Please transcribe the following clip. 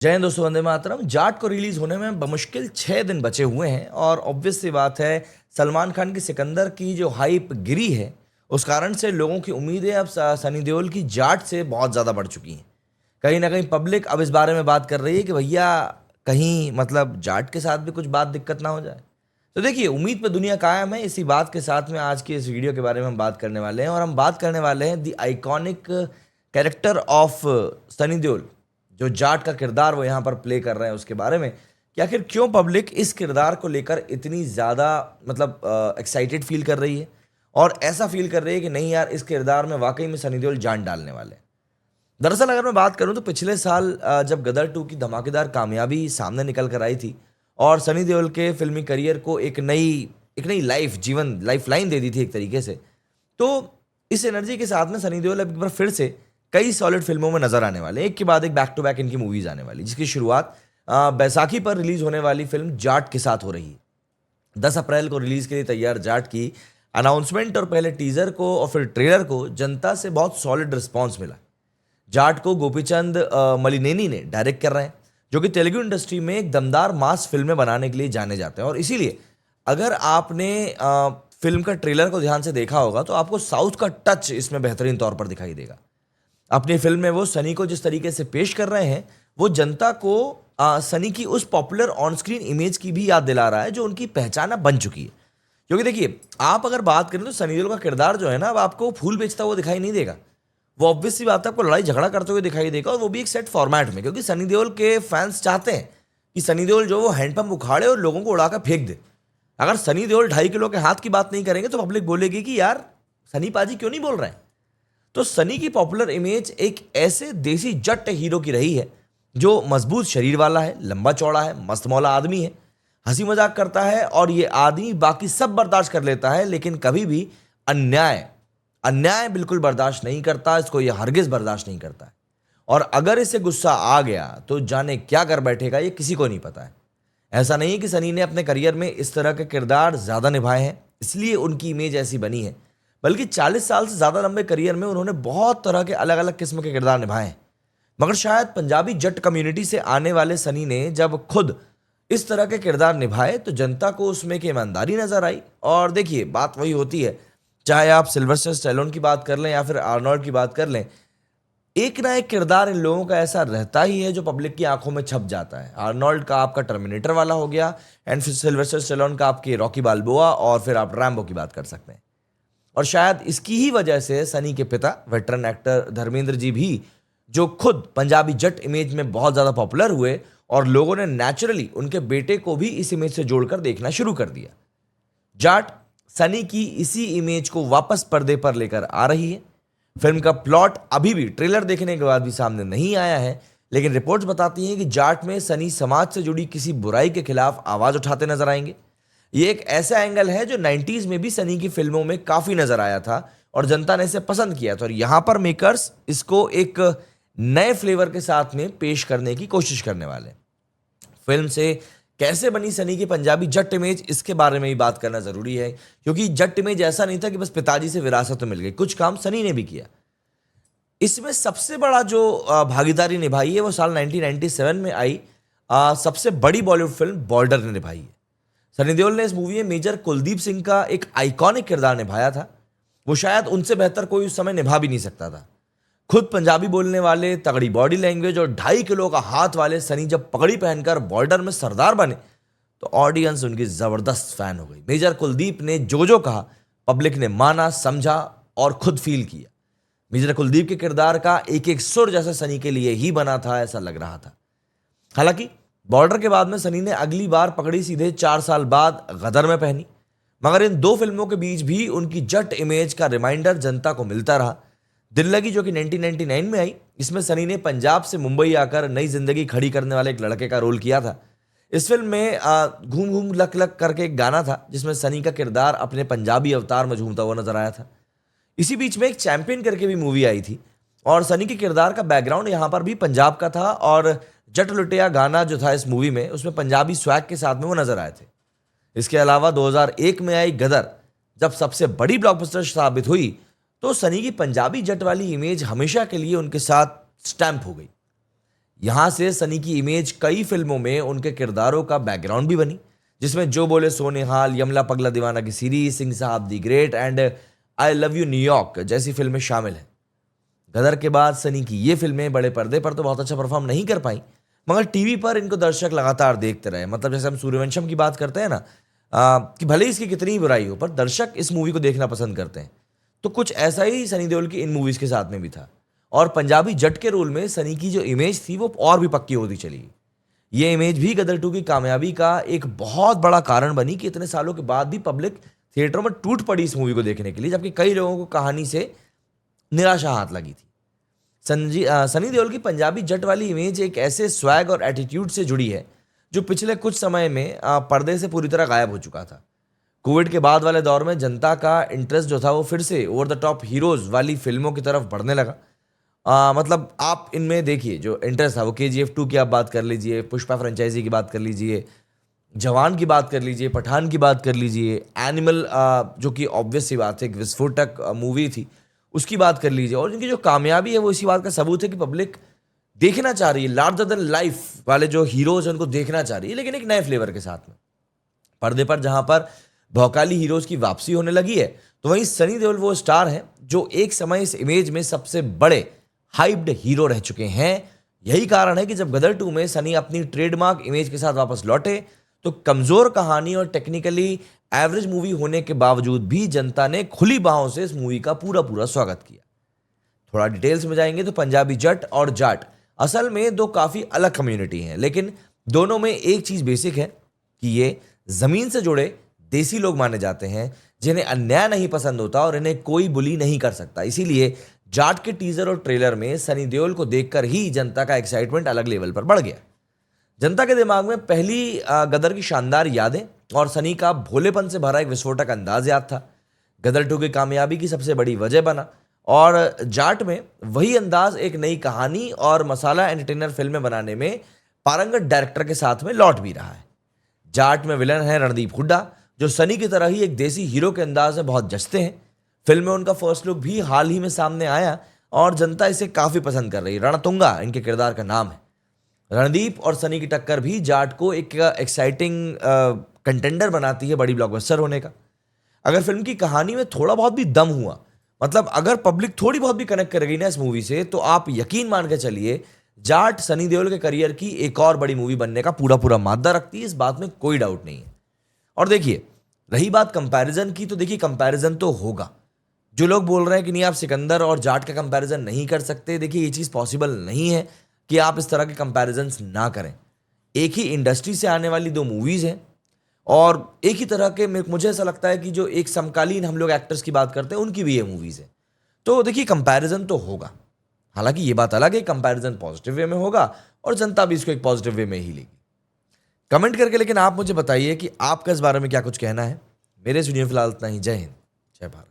जय हिंद दोस्तों, वंदे मातरम। जाट को रिलीज होने में बमुश्किल 6 दिन बचे हुए हैं और ऑब्वियस सी बात है, सलमान खान की सिकंदर की जो हाइप गिरी है उस कारण से लोगों की उम्मीदें अब सनी देओल की जाट से बहुत ज़्यादा बढ़ चुकी हैं। कहीं ना कहीं पब्लिक अब इस बारे में बात कर रही है कि भैया कहीं मतलब जाट के साथ भी कुछ बात दिक्कत ना हो जाए। तो देखिए, उम्मीद पे दुनिया कायम है, इसी बात के साथ में आज की इस वीडियो के बारे में हम बात करने वाले हैं और हम बात करने वाले हैं the iconic character of Sunny Deol. जो जाट का किरदार वो यहाँ पर प्ले कर रहे हैं उसके बारे में कि आखिर क्यों पब्लिक इस किरदार को लेकर इतनी ज़्यादा मतलब एक्साइटेड फील कर रही है और ऐसा फील कर रही है कि नहीं यार, इस किरदार में वाकई में सनी देओल जान डालने वाले हैं। दरअसल अगर मैं बात करूं तो पिछले साल जब गदर 2 की धमाकेदार कामयाबी सामने निकल कर आई थी और सनी देओल के फिल्मी करियर को एक नई लाइफ लाइन दे दी थी एक तरीके से, तो इस एनर्जी के साथ में सनी देओल अब एक बार फिर से कई सॉलिड फिल्मों में नजर आने वाले हैं। एक के बाद एक बैक टू बैक इनकी मूवीज आने वाली, जिसकी शुरुआत बैसाखी पर रिलीज होने वाली फिल्म जाट के साथ हो रही है। 10 अप्रैल को रिलीज के लिए तैयार जाट की अनाउंसमेंट और पहले टीजर को और फिर ट्रेलर को जनता से बहुत सॉलिड रिस्पॉन्स मिला। जाट को गोपीचंद मलिनेनी ने डायरेक्ट कर रहे हैं, जो कि तेलुगु इंडस्ट्री में एक दमदार मास फिल्में बनाने के लिए जाने जाते हैं। और इसीलिए अगर आपने फिल्म का ट्रेलर को ध्यान से देखा होगा तो आपको साउथ का टच इसमें बेहतरीन तौर पर दिखाई देगा। अपनी फिल्म में वो सनी को जिस तरीके से पेश कर रहे हैं, वो जनता को सनी की उस पॉपुलर ऑन स्क्रीन इमेज की भी याद दिला रहा है जो उनकी पहचान अब बन चुकी है। क्योंकि देखिए, आप अगर बात करें तो सनी देओल का किरदार जो है ना, अब आपको फूल बेचता हुआ दिखाई नहीं देगा। वो ऑब्वियस सी बात है, आपको लड़ाई झगड़ा करते हुए दिखाई देगा, और वो भी एक सेट फॉर्मेट में, क्योंकि सनी देओल के फैंस चाहते हैं कि सनी देओल जो वो हैंडपंप उखाड़े और लोगों को उड़ाकर फेंक दे। अगर सनी देओल 2.5 किलो के हाथ की बात नहीं करेंगे तो पब्लिक बोलेगी कि यार सनी पाजी क्यों नहीं बोल रहे हैं। तो सनी की पॉपुलर इमेज एक ऐसे देसी जट हीरो की रही है जो मजबूत शरीर वाला है, लंबा चौड़ा है, मस्त मौला आदमी है, हंसी मजाक करता है और ये आदमी बाकी सब बर्दाश्त कर लेता है, लेकिन कभी भी अन्याय अन्याय बिल्कुल बर्दाश्त नहीं करता। इसको ये हरगिज बर्दाश्त नहीं करता है, और अगर इसे गुस्सा आ गया तो जाने क्या कर बैठेगा, ये किसी को नहीं पता है। ऐसा नहीं है कि सनी ने अपने करियर में इस तरह के किरदार ज्यादा निभाए हैं इसलिए उनकी इमेज ऐसी बनी है, बल्कि 40 साल से ज्यादा लंबे करियर में उन्होंने बहुत तरह के अलग अलग किस्म के किरदार निभाए हैं। मगर शायद पंजाबी जट कम्युनिटी से आने वाले सनी ने जब खुद इस तरह के किरदार निभाए तो जनता को उसमें की ईमानदारी नजर आई। और देखिए, बात वही होती है, चाहे आप सिल्वेस्टर स्टैलोन की बात कर लें या फिर आर्नोल्ड की बात कर लें, एक ना एक किरदार इन लोगों का ऐसा रहता ही है जो पब्लिक की आंखों में छप जाता है। आर्नोल्ड का आपका टर्मिनेटर वाला हो गया, एंड फिर सिल्वेस्टर स्टैलोन का आपकी रॉकी बाल्बोआ, और फिर आप रैम्बो की बात कर सकते हैं। और शायद इसकी ही वजह से सनी के पिता वेटरन एक्टर धर्मेंद्र जी भी, जो खुद पंजाबी जट इमेज में बहुत ज़्यादा पॉपुलर हुए, और लोगों ने नेचुरली उनके बेटे को भी इस इमेज से जोड़कर देखना शुरू कर दिया। जाट सनी की इसी इमेज को वापस पर्दे पर लेकर आ रही है। फिल्म का प्लॉट अभी भी ट्रेलर देखने के बाद भी सामने नहीं आया है, लेकिन रिपोर्ट्स बताती हैं कि जाट में सनी समाज से जुड़ी किसी बुराई के खिलाफ आवाज उठाते नजर आएंगे। ये एक ऐसा एंगल है जो 90s में भी सनी की फिल्मों में काफी नजर आया था और जनता ने इसे पसंद किया था, और यहां पर मेकर्स इसको एक नए फ्लेवर के साथ में पेश करने की कोशिश करने वाले हैं। फिल्म से कैसे बनी सनी की पंजाबी जट इमेज, इसके बारे में भी बात करना जरूरी है, क्योंकि जट इमेज ऐसा नहीं था कि बस पिताजी से विरासत में मिल गई, कुछ काम सनी ने भी किया। इसमें सबसे बड़ा जो भागीदारी निभाई है वो साल 1997 में आई सबसे बड़ी बॉलीवुड फिल्म बॉर्डर ने निभाई है। सनी देओल ने इस मूवी में मेजर कुलदीप सिंह का एक आइकॉनिक किरदार निभाया था। वो शायद उनसे बेहतर कोई उस समय निभा भी नहीं सकता था। खुद पंजाबी बोलने वाले, तगड़ी बॉडी लैंग्वेज और 2.5 किलो का हाथ वाले सनी जब पगड़ी पहनकर बॉर्डर में सरदार बने तो ऑडियंस उनकी जबरदस्त फैन हो गई। मेजर कुलदीप ने जो जो कहा पब्लिक ने माना, समझा और खुद फील किया। मेजर कुलदीप के किरदार का एक एक सुर जैसे सनी के लिए ही बना था, ऐसा लग रहा था। हालांकि बॉर्डर के बाद में सनी ने अगली बार पगड़ी सीधे 4 साल बाद गदर में पहनी, मगर इन दो फिल्मों के बीच भी उनकी जट इमेज का रिमाइंडर जनता को मिलता रहा। दिल लगी, जो कि 1999 में आई, इसमें सनी ने पंजाब से मुंबई आकर नई जिंदगी खड़ी करने वाले एक लड़के का रोल किया था। इस फिल्म में घूम घूम लक लक करके एक गाना था जिसमें सनी का किरदार अपने पंजाबी अवतार में झूमता हुआ नजर आया था। इसी बीच में एक चैंपियन करके भी मूवी आई थी, और सनी के किरदार का बैकग्राउंड यहाँ पर भी पंजाब का था, और जट लुटिया गाना जो था इस मूवी में, उसमें पंजाबी स्वैग के साथ में वो नजर आए थे। इसके अलावा 2001 में आई गदर जब सबसे बड़ी ब्लॉकबस्टर साबित हुई, तो सनी की पंजाबी जट वाली इमेज हमेशा के लिए उनके साथ स्टैंप हो गई। यहाँ से सनी की इमेज कई फिल्मों में उनके किरदारों का बैकग्राउंड भी बनी, जिसमें जो बोले सो निहाल, यमला पगला दीवाना की सीरीज, सिंह साहब the great and I love you New York जैसी फिल्में शामिल हैं। गदर के बाद सनी की ये फिल्में बड़े पर्दे पर तो बहुत अच्छा परफॉर्म नहीं कर पाई, मगर टीवी पर इनको दर्शक लगातार देखते रहे। मतलब जैसे हम सूर्यवंशम की बात करते हैं ना, कि भले ही इसकी कितनी ही बुराई हो पर दर्शक इस मूवी को देखना पसंद करते हैं। तो कुछ ऐसा ही सनी देओल की इन मूवीज के साथ में भी था। और पंजाबी जट के रोल में सनी की जो इमेज थी वो और भी पक्की होती चली। ये इमेज भी गदर 2 की कामयाबी का एक बहुत बड़ा कारण बनी कि इतने सालों के बाद भी पब्लिक थिएटरों में टूट पड़ी इस मूवी को देखने के लिए, जबकि कई लोगों को कहानी से निराशा हाथ लगी थी। सनी देओल की पंजाबी जट वाली इमेज एक ऐसे स्वैग और एटीट्यूड से जुड़ी है जो पिछले कुछ समय में पर्दे से पूरी तरह गायब हो चुका था। कोविड के बाद वाले दौर में जनता का इंटरेस्ट जो था वो फिर से ओवर द टॉप हीरोज वाली फिल्मों की तरफ बढ़ने लगा। मतलब आप इनमें देखिए जो इंटरेस्ट था वो KGF 2 की आप बात कर लीजिए, पुष्पा फ्रेंचाइजी की बात कर लीजिए, जवान की बात कर लीजिए, पठान की बात कर लीजिए, एनिमल जो कि ऑब्वियस सी बात है एक विस्फोटक मूवी थी, उसकी बात कर लीजिए। और इनकी जो कामयाबी है वो इसी बात का सबूत है कि पब्लिक देखना चाह रही है, लार्जर देन लाइफ वाले जो हीरोज हैं उनको देखना चाह रही है, लेकिन एक नए फ्लेवर के साथ में। पर्दे पर जहां पर भौकाली हीरोज की वापसी होने लगी है, तो वहीं सनी देओल वो स्टार हैं जो एक समय इस इमेज में सबसे बड़े हाइप्ड हीरो रह चुके हैं। यही कारण है कि जब गदर 2 में सनी अपनी ट्रेडमार्क इमेज के साथ वापस लौटे, तो कमजोर कहानी और टेक्निकली एवरेज मूवी होने के बावजूद भी जनता ने खुली बाहों से इस मूवी का पूरा पूरा स्वागत किया। थोड़ा डिटेल्स में जाएंगे तो पंजाबी जट और जाट असल में दो काफी अलग कम्युनिटी हैं, लेकिन दोनों में एक चीज बेसिक है कि ये जमीन से जुड़े देसी लोग माने जाते हैं जिन्हें अन्याय नहीं पसंद होता और इन्हें कोई बुली नहीं कर सकता। इसीलिए जाट के टीजर और ट्रेलर में सनी देओल को देखकर ही जनता का एक्साइटमेंट अलग लेवल पर बढ़ गया। जनता के दिमाग में पहली गदर की शानदार यादें और सनी का भोलेपन से भरा एक विस्फोटक अंदाज याद था। गदर 2 की कामयाबी की सबसे बड़ी वजह बना, और जाट में वही अंदाज एक नई कहानी और मसाला एंटरटेनर फिल्में बनाने में पारंगत डायरेक्टर के साथ में लौट भी रहा है। जाट में विलन है रणदीप हुड्डा, जो सनी की तरह ही एक देसी हीरो के अंदाज में बहुत जचते हैं। फिल्म में उनका फर्स्ट लुक भी हाल ही में सामने आया और जनता इसे काफी पसंद कर रही है। रणतुंगा इनके किरदार का नाम है। रणदीप और सनी की टक्कर भी जाट को एक एक्साइटिंग कंटेंडर बनाती है बड़ी ब्लॉकबस्टर होने का। अगर फिल्म की कहानी में थोड़ा बहुत भी दम हुआ, मतलब अगर पब्लिक थोड़ी बहुत भी कनेक्ट करेगी ना इस मूवी से, तो आप यकीन मान के चलिए जाट सनी देओल के करियर की एक और बड़ी मूवी बनने का पूरा पूरा मादा रखती है। इस बात में कोई डाउट नहीं है। और देखिए, रही बात कंपैरिजन की, तो देखिए कंपैरिजन तो होगा। जो लोग बोल रहे हैं कि नहीं आप सिकंदर और जाट का कंपैरिजन नहीं कर सकते, देखिए ये चीज़ पॉसिबल नहीं है कि आप इस तरह के कंपैरिजन्स ना करें। एक ही इंडस्ट्री से आने वाली दो मूवीज़ हैं और एक ही तरह के, मुझे ऐसा लगता है कि जो एक समकालीन हम लोग एक्टर्स की बात करते हैं उनकी भी ये मूवीज़ है। तो देखिए कंपैरिजन तो होगा, हालांकि ये बात अलग है कंपैरिजन पॉजिटिव वे में होगा और जनता भी इसको एक पॉजिटिव वे में ही लेगी। कमेंट करके लेकिन आप मुझे बताइए कि आपका इस बारे में क्या कुछ कहना है। मेरे इस वीडियो में फिलहाल इतना ही। जय हिंद, जय भारत।